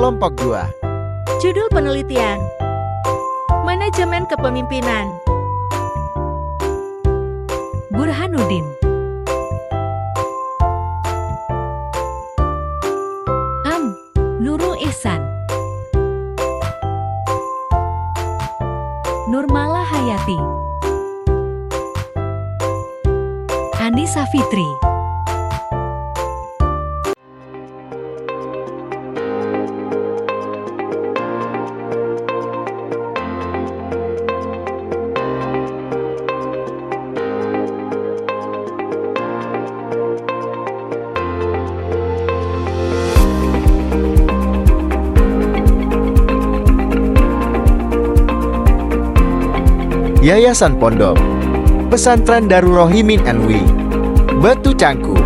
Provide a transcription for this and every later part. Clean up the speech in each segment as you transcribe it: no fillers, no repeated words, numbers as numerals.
Kelompok 2. Judul penelitian: Manajemen Kepemimpinan. Burhanuddin. Nurul Ihsan. Nurmala Hayati. Anissa Fitri. Yayasan Pondok Pesantren Darul Rohimin NW, Batu Cangkup.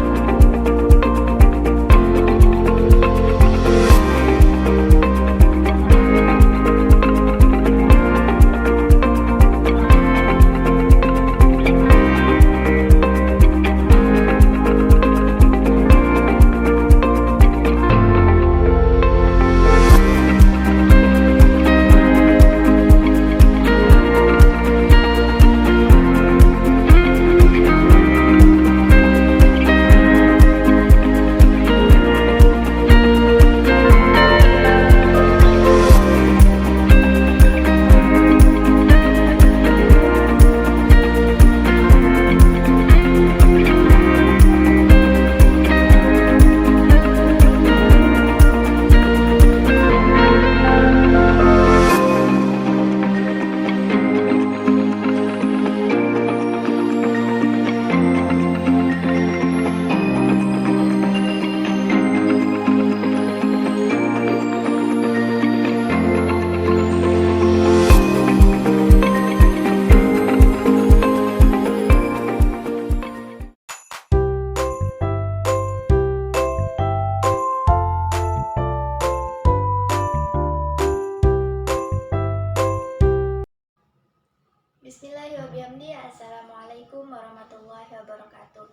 Bismillahirrahmanirrahim. Assalamualaikum warahmatullahi wabarakatuh.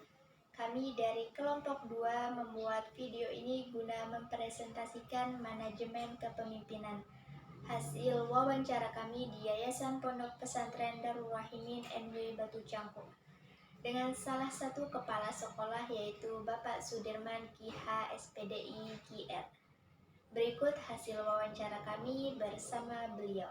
Kami dari kelompok 2 membuat video ini guna mempresentasikan manajemen kepemimpinan. Hasil wawancara kami di Yayasan Pondok Pesantren Darul Rohimin NW Batu Cangkup dengan salah satu kepala sekolah, yaitu Bapak Sudirman KH SPDI KR. Berikut hasil wawancara kami bersama beliau.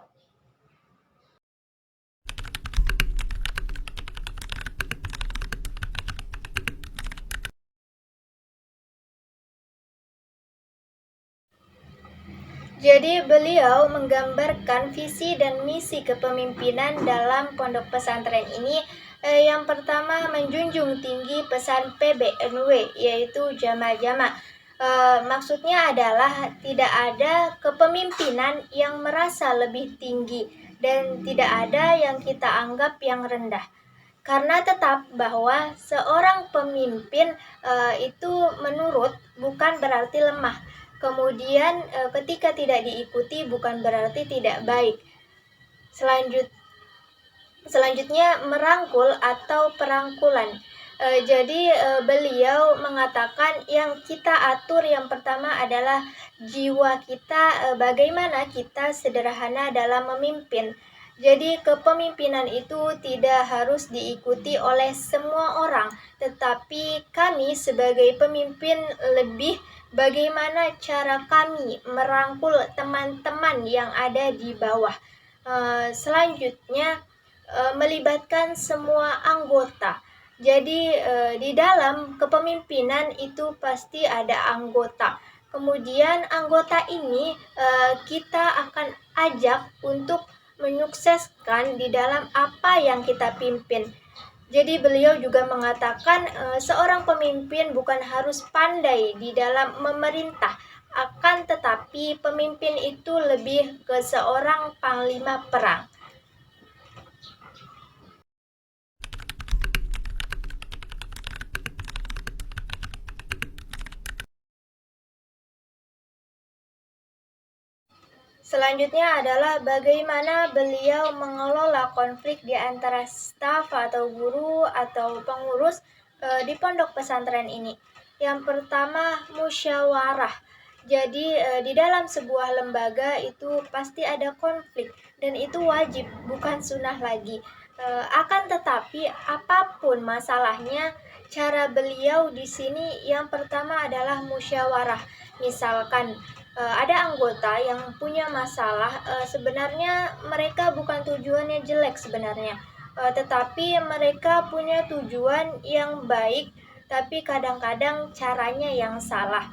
Jadi beliau menggambarkan visi dan misi kepemimpinan dalam pondok pesantren ini. Yang pertama, menjunjung tinggi pesan PBNW, yaitu jama'-jama'. Maksudnya adalah tidak ada kepemimpinan yang merasa lebih tinggi dan tidak ada yang kita anggap yang rendah. Karena tetap bahwa seorang pemimpin itu menurut bukan berarti lemah. Kemudian ketika tidak diikuti bukan berarti tidak baik. Selanjutnya merangkul atau perangkulan. Jadi beliau mengatakan yang kita atur yang pertama adalah jiwa kita, bagaimana kita sederhana dalam memimpin. Jadi kepemimpinan itu tidak harus diikuti oleh semua orang, tetapi kami sebagai pemimpin lebih bagaimana cara kami merangkul teman-teman yang ada di bawah. Selanjutnya melibatkan semua anggota. Jadi di dalam kepemimpinan itu pasti ada anggota. Kemudian anggota ini kita akan ajak untuk menyukseskan di dalam apa yang kita pimpin. Jadi beliau juga mengatakan seorang pemimpin bukan harus pandai di dalam memerintah, akan tetapi pemimpin itu lebih ke seorang panglima perang. Selanjutnya adalah bagaimana beliau mengelola konflik di antara staf atau guru atau pengurus di pondok pesantren ini. Yang pertama, musyawarah. Jadi di dalam sebuah lembaga itu pasti ada konflik dan itu wajib, bukan sunnah lagi. Akan tetapi apapun masalahnya, cara beliau di sini yang pertama adalah musyawarah. Misalkan ada anggota yang punya masalah, sebenarnya mereka bukan tujuannya jelek sebenarnya, tetapi mereka punya tujuan yang baik, tapi kadang-kadang caranya yang salah.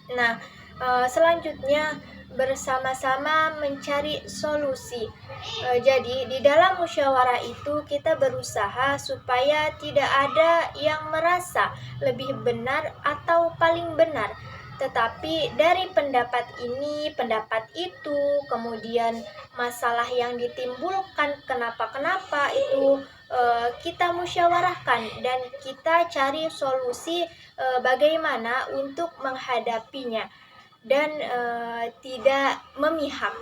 Nah, selanjutnya bersama-sama mencari solusi. Jadi di dalam musyawarah itu kita berusaha supaya tidak ada yang merasa lebih benar atau paling benar. Tetapi dari pendapat ini, pendapat itu, kemudian masalah yang ditimbulkan kenapa-kenapa itu kita musyawarahkan dan kita cari solusi bagaimana untuk menghadapinya dan tidak memihak.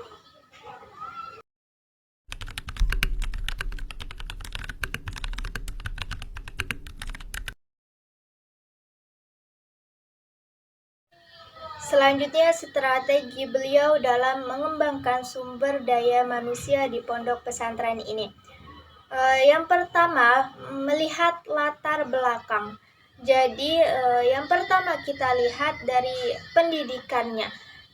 Selanjutnya, strategi beliau dalam mengembangkan sumber daya manusia di pondok pesantren ini. Yang pertama, melihat latar belakang. Jadi, yang pertama kita lihat dari pendidikannya.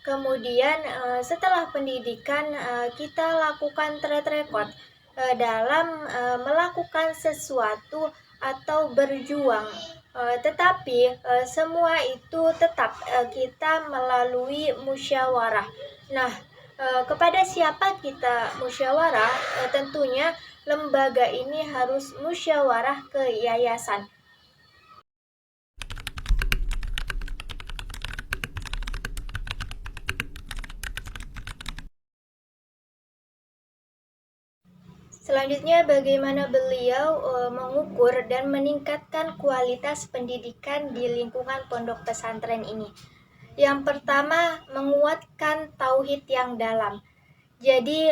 Kemudian, setelah pendidikan, kita lakukan track record dalam melakukan sesuatu atau berjuang. Tetapi semua itu tetap kita melalui musyawarah. Nah, kepada siapa kita musyawarah? Tentunya lembaga ini harus musyawarah ke yayasan. Selanjutnya, bagaimana beliau mengukur dan meningkatkan kualitas pendidikan di lingkungan pondok pesantren ini. Yang pertama, menguatkan tauhid yang dalam. Jadi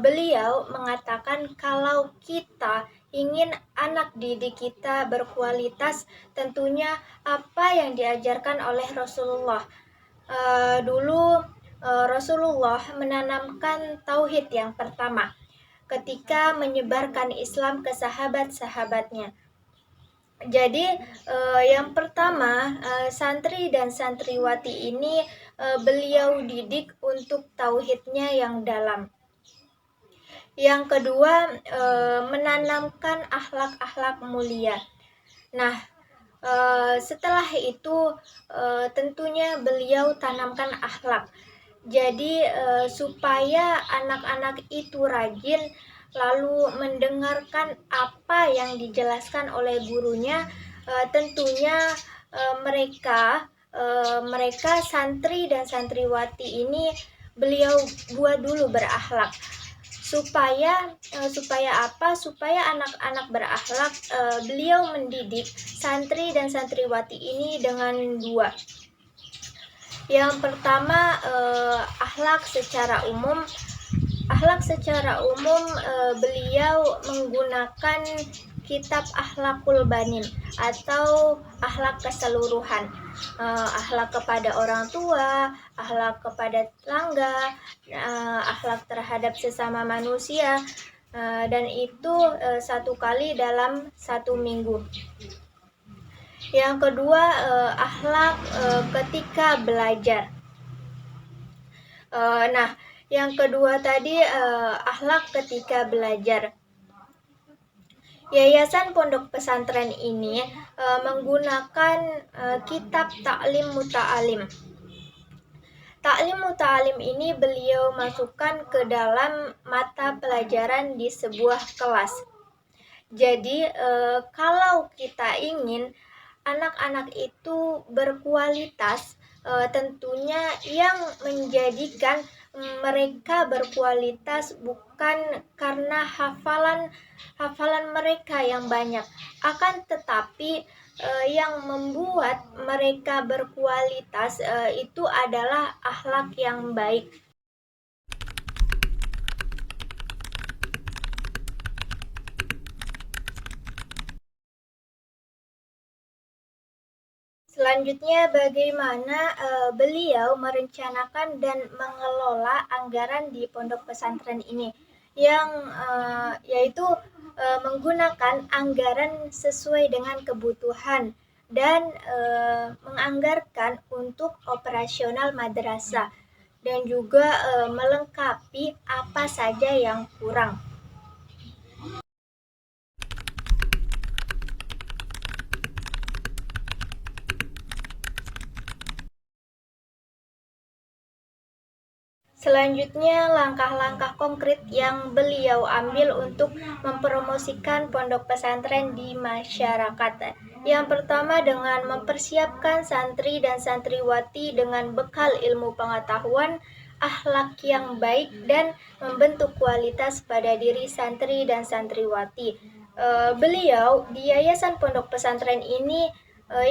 beliau mengatakan kalau kita ingin anak didik kita berkualitas, tentunya apa yang diajarkan oleh Rasulullah. Dulu Rasulullah menanamkan tauhid yang pertama ketika menyebarkan Islam ke sahabat-sahabatnya. Jadi yang pertama, santri dan santriwati ini beliau didik untuk tauhidnya yang dalam. Yang kedua, menanamkan akhlak-akhlak mulia. Nah, setelah itu tentunya beliau tanamkan akhlak. Jadi supaya anak-anak itu rajin lalu mendengarkan apa yang dijelaskan oleh gurunya, tentunya mereka santri dan santriwati ini beliau buat dulu berakhlak. Supaya apa? Supaya anak-anak berakhlak. Beliau mendidik santri dan santriwati ini dengan dua. Yang pertama, akhlak secara umum. Akhlak secara umum beliau menggunakan kitab Akhlakul Banin atau akhlak keseluruhan. Akhlak kepada orang tua, akhlak kepada tetangga, akhlak terhadap sesama manusia, dan itu satu kali dalam satu minggu. Yang kedua, akhlak ketika belajar. Nah, yang kedua tadi akhlak ketika belajar. Yayasan Pondok Pesantren ini menggunakan kitab Ta'lim Muta'alim. Ta'lim Muta'alim ini beliau masukkan ke dalam mata pelajaran di sebuah kelas. Jadi kalau kita ingin anak-anak itu berkualitas, tentunya yang menjadikan mereka berkualitas bukan karena hafalan mereka yang banyak, akan tetapi yang membuat mereka berkualitas itu adalah akhlak yang baik. Selanjutnya, bagaimana beliau merencanakan dan mengelola anggaran di pondok pesantren ini, yang yaitu menggunakan anggaran sesuai dengan kebutuhan dan menganggarkan untuk operasional madrasah dan juga melengkapi apa saja yang kurang. Selanjutnya, langkah-langkah konkret yang beliau ambil untuk mempromosikan pondok pesantren di masyarakat. Yang pertama, dengan mempersiapkan santri dan santriwati dengan bekal ilmu pengetahuan, akhlak yang baik, dan membentuk kualitas pada diri santri dan santriwati. Beliau di Yayasan Pondok Pesantren ini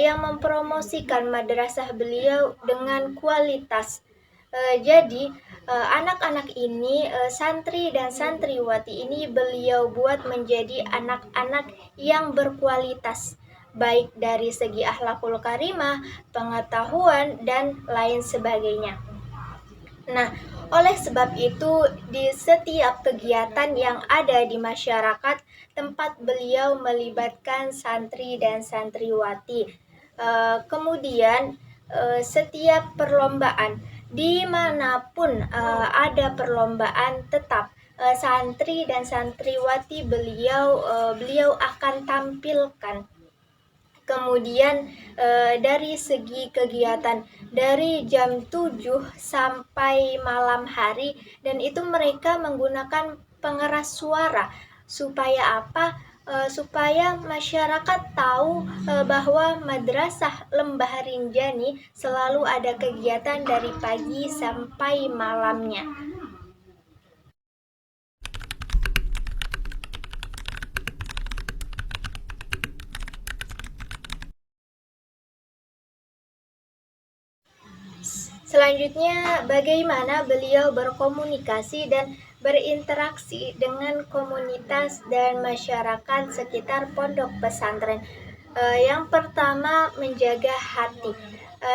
yang mempromosikan madrasah beliau dengan kualitas. Jadi anak-anak ini, santri dan santriwati ini beliau buat menjadi anak-anak yang berkualitas, baik dari segi akhlakul karimah, pengetahuan, dan lain sebagainya. Nah, oleh sebab itu, di setiap kegiatan yang ada di masyarakat, tempat beliau melibatkan santri dan santriwati. Kemudian, setiap perlombaan, dimanapun ada perlombaan, tetap santri dan santriwati beliau akan tampilkan. Kemudian dari segi kegiatan dari jam 7 sampai malam hari, dan itu mereka menggunakan pengeras suara supaya apa? Supaya masyarakat tahu bahwa Madrasah Lembah Rinjani selalu ada kegiatan dari pagi sampai malamnya. Selanjutnya, bagaimana beliau berkomunikasi dan berinteraksi dengan komunitas dan masyarakat sekitar pondok pesantren. Yang pertama, menjaga hati.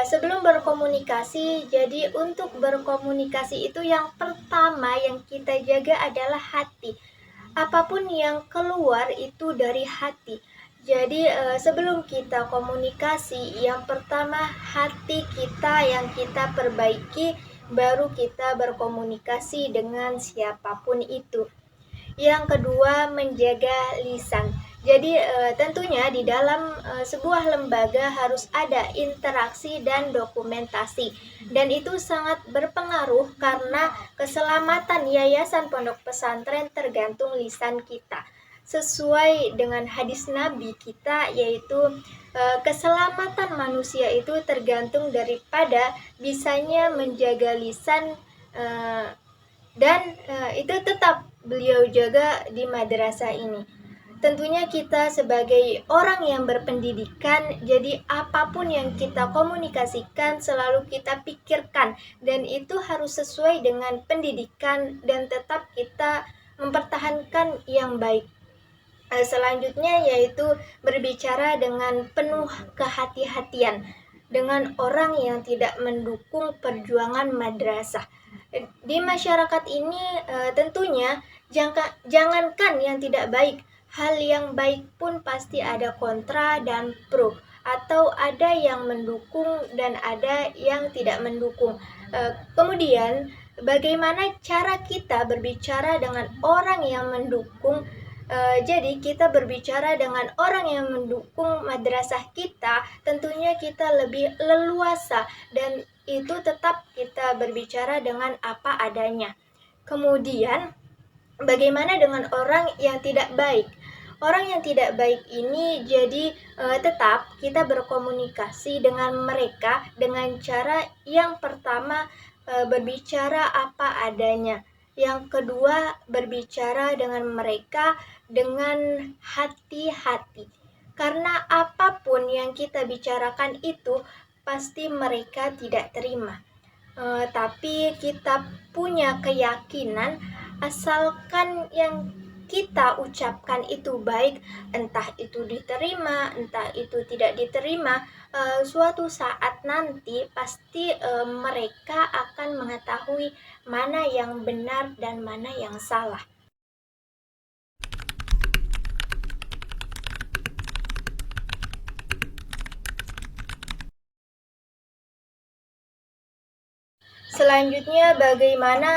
Sebelum berkomunikasi, jadi untuk berkomunikasi itu yang pertama yang kita jaga adalah hati. Apapun yang keluar itu dari hati. Jadi sebelum kita komunikasi, yang pertama hati kita yang kita perbaiki, baru kita berkomunikasi dengan siapapun itu. Yang kedua, menjaga lisan. Jadi tentunya di dalam sebuah lembaga harus ada interaksi dan dokumentasi. Dan itu sangat berpengaruh karena keselamatan yayasan pondok pesantren tergantung lisan kita. Sesuai dengan hadis Nabi kita, yaitu keselamatan manusia itu tergantung daripada bisanya menjaga lisan, dan itu tetap beliau jaga di madrasah ini. Tentunya kita sebagai orang yang berpendidikan, jadi apapun yang kita komunikasikan selalu kita pikirkan, dan itu harus sesuai dengan pendidikan dan tetap kita mempertahankan yang baik. Selanjutnya yaitu berbicara dengan penuh kehati-hatian dengan orang yang tidak mendukung perjuangan madrasah. Di masyarakat ini tentunya jangankan yang tidak baik, hal yang baik pun pasti ada kontra dan pro, atau ada yang mendukung dan ada yang tidak mendukung. Kemudian bagaimana cara kita berbicara dengan orang yang mendukung? Jadi kita berbicara dengan orang yang mendukung madrasah kita, tentunya kita lebih leluasa, dan itu tetap kita berbicara dengan apa adanya. Kemudian bagaimana dengan orang yang tidak baik? Orang yang tidak baik ini jadi tetap kita berkomunikasi dengan mereka dengan cara yang pertama berbicara apa adanya. Yang kedua, berbicara dengan mereka dengan hati-hati. Karena apapun yang kita bicarakan itu pasti mereka tidak terima. Tapi kita punya keyakinan, asalkan yang kita ucapkan itu baik, entah itu diterima, entah itu tidak diterima, suatu saat nanti pasti mereka akan mengetahui mana yang benar dan mana yang salah. Selanjutnya, bagaimana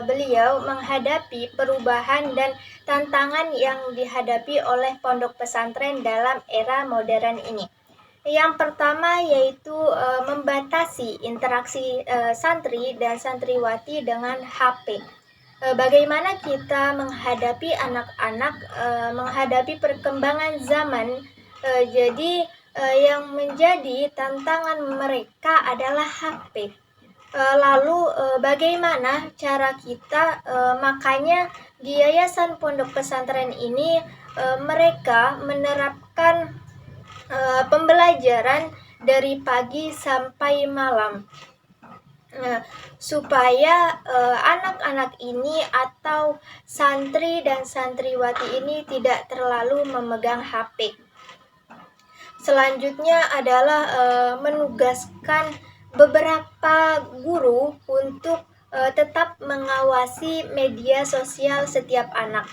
beliau menghadapi perubahan dan tantangan yang dihadapi oleh pondok pesantren dalam era modern ini. Yang pertama yaitu membatasi interaksi santri dan santriwati dengan HP. Bagaimana kita menghadapi anak-anak, menghadapi perkembangan zaman. Jadi yang menjadi tantangan mereka adalah HP. Lalu bagaimana cara kita, makanya di Yayasan Pondok Pesantren ini mereka menerapkan pembelajaran dari pagi sampai malam, supaya anak-anak ini atau santri dan santriwati ini tidak terlalu memegang HP. Selanjutnya adalah menugaskan beberapa guru untuk tetap mengawasi media sosial setiap anak.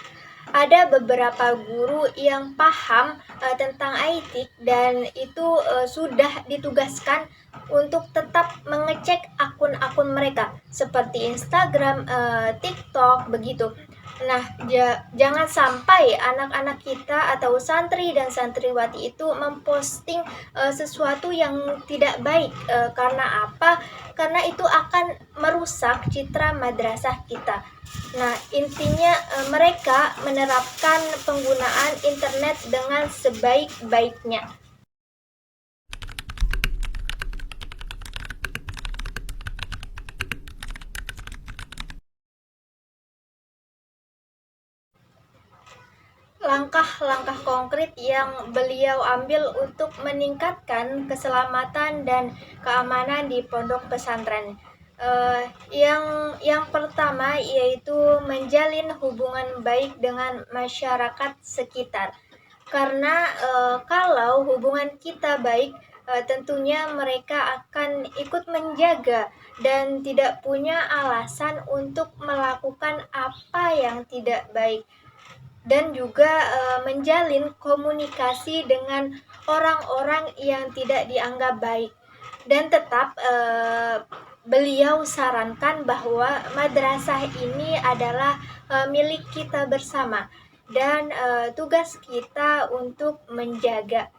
Ada beberapa guru yang paham tentang IT dan itu sudah ditugaskan untuk tetap mengecek akun-akun mereka seperti Instagram, TikTok, begitu. Nah, jangan sampai anak-anak kita atau santri dan santriwati itu memposting sesuatu yang tidak baik. Karena apa? Karena itu akan merusak citra madrasah kita. Nah, intinya mereka menerapkan penggunaan internet dengan sebaik-baiknya. Langkah-langkah konkret yang beliau ambil untuk meningkatkan keselamatan dan keamanan di pondok pesantren. Yang pertama yaitu menjalin hubungan baik dengan masyarakat sekitar. Karena kalau hubungan kita baik, tentunya mereka akan ikut menjaga dan tidak punya alasan untuk melakukan apa yang tidak baik. Dan juga menjalin komunikasi dengan orang-orang yang tidak dianggap baik. Dan tetap beliau sarankan bahwa madrasah ini adalah milik kita bersama dan tugas kita untuk menjaga.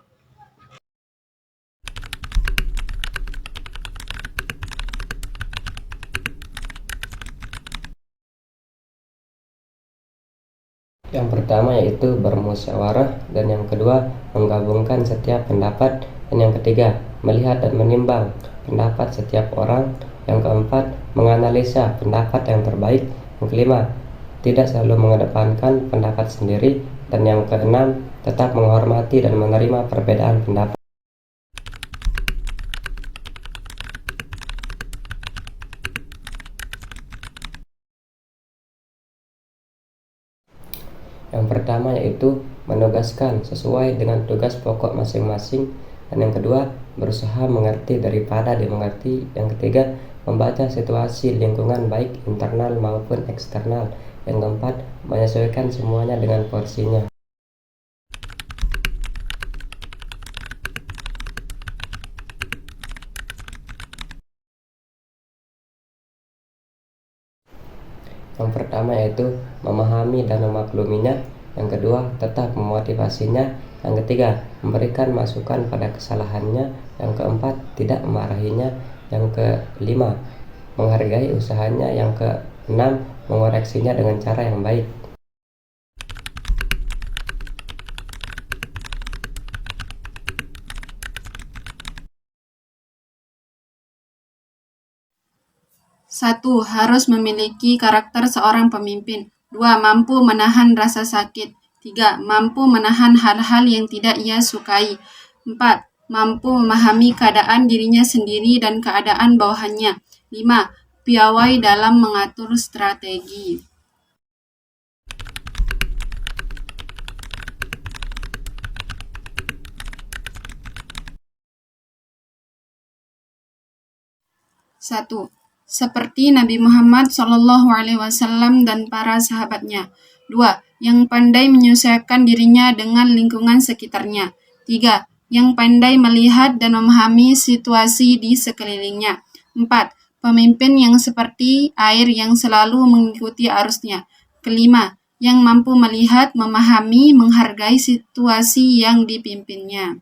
Yang pertama yaitu bermusyawarah, dan yang kedua menggabungkan setiap pendapat, dan yang ketiga melihat dan menimbang pendapat setiap orang, yang keempat menganalisa pendapat yang terbaik, yang kelima tidak selalu mengedepankan pendapat sendiri, dan yang keenam tetap menghormati dan menerima perbedaan pendapat. Yang pertama yaitu menugaskan sesuai dengan tugas pokok masing-masing, dan yang kedua berusaha mengerti daripada dimengerti, yang ketiga membaca situasi lingkungan baik internal maupun eksternal, yang keempat menyesuaikan semuanya dengan porsinya. Yang pertama yaitu memahami dan memakluminya, yang kedua tetap memotivasinya, yang ketiga memberikan masukan pada kesalahannya, yang keempat tidak memarahinya, yang kelima menghargai usahanya, yang keenam mengoreksinya dengan cara yang baik. Satu, harus memiliki karakter seorang pemimpin. 2. Mampu menahan rasa sakit. 3. Mampu menahan hal-hal yang tidak ia sukai. 4. Mampu memahami keadaan dirinya sendiri dan keadaan bawahannya. 5. Piawai dalam mengatur strategi. 1. Seperti Nabi Muhammad SAW dan para sahabatnya. 2. Yang pandai menyesuaikan dirinya dengan lingkungan sekitarnya. 3. Yang pandai melihat dan memahami situasi di sekelilingnya. 4. Pemimpin yang seperti air yang selalu mengikuti arusnya. Kelima, yang mampu melihat, memahami, menghargai situasi yang dipimpinnya.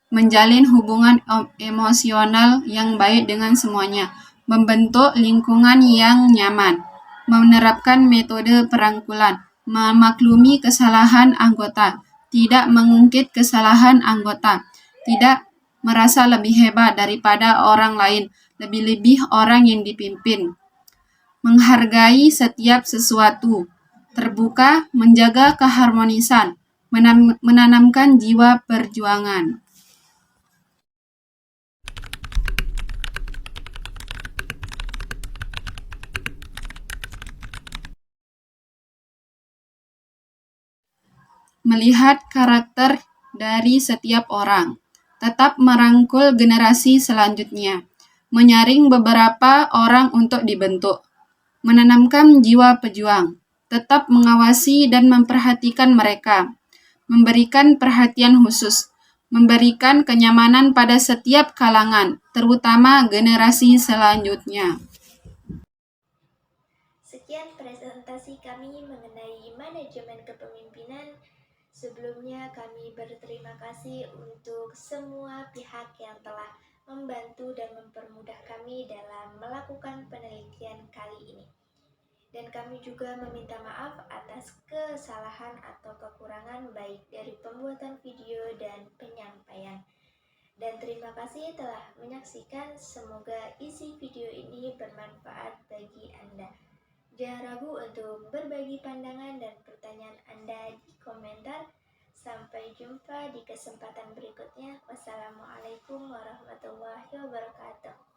Menjalin hubungan emosional yang baik dengan semuanya, membentuk lingkungan yang nyaman, menerapkan metode perangkulan, memaklumi kesalahan anggota, tidak mengungkit kesalahan anggota, tidak merasa lebih hebat daripada orang lain, lebih-lebih orang yang dipimpin, menghargai setiap sesuatu, terbuka, menjaga keharmonisan, menanamkan jiwa perjuangan. Melihat karakter dari setiap orang, tetap merangkul generasi selanjutnya, menyaring beberapa orang untuk dibentuk, menanamkan jiwa pejuang, tetap mengawasi dan memperhatikan mereka, memberikan perhatian khusus, memberikan kenyamanan pada setiap kalangan, terutama generasi selanjutnya. Sekian presentasi kami mengenai manajemen kepemimpinan. Sebelumnya kami berterima kasih untuk semua pihak yang telah membantu dan mempermudah kami dalam melakukan penelitian kali ini. Dan kami juga meminta maaf atas kesalahan atau kekurangan baik dari pembuatan video dan penyampaian. Dan terima kasih telah menyaksikan. Semoga isi video ini bermanfaat bagi Anda. Jangan ragu untuk berbagi pandangan dan pertanyaan Anda di komentar. Sampai jumpa di kesempatan berikutnya. Wassalamualaikum warahmatullahi wabarakatuh.